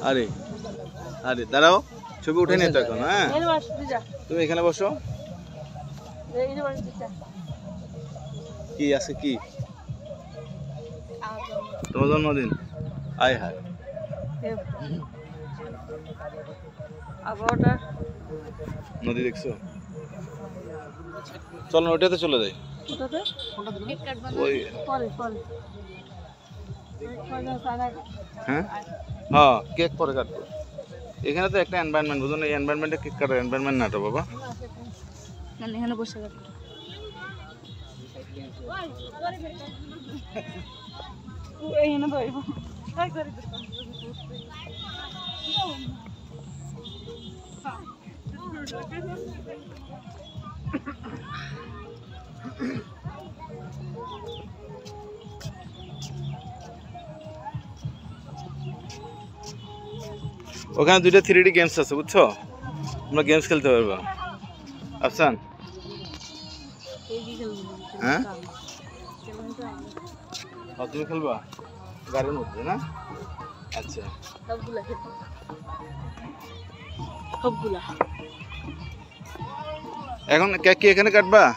আরে আরে দাঁড়াও, ছবি উঠে নিয়ে তো এখন। হ্যাঁ তুমি এখানে বসো। কি আছে কি তোমার জন্মদিন? আয় হায়, নদী দেখছো? চলো ওটাতে চলে যাই। ওই হ্যাঁ হ্যাঁ, কেক পরে কাটবো। এখানে তো একটা এনভায়রনমেন্ট, বুঝুন এই এনভায়রনমেন্টে কেক কাটার এনভায়রনমেন্ট না তো বাবা। এখানে বসে কাটবো। ওখানে দুইটা 3D গেমস আছে বুঝছো, আমরা গেমস খেলতে পারবো। আফসান হ্যাঁ তুমি খেলবা গাড়ির মধ্যে না? আচ্ছা এখন কেক কি এখানে কাটবা?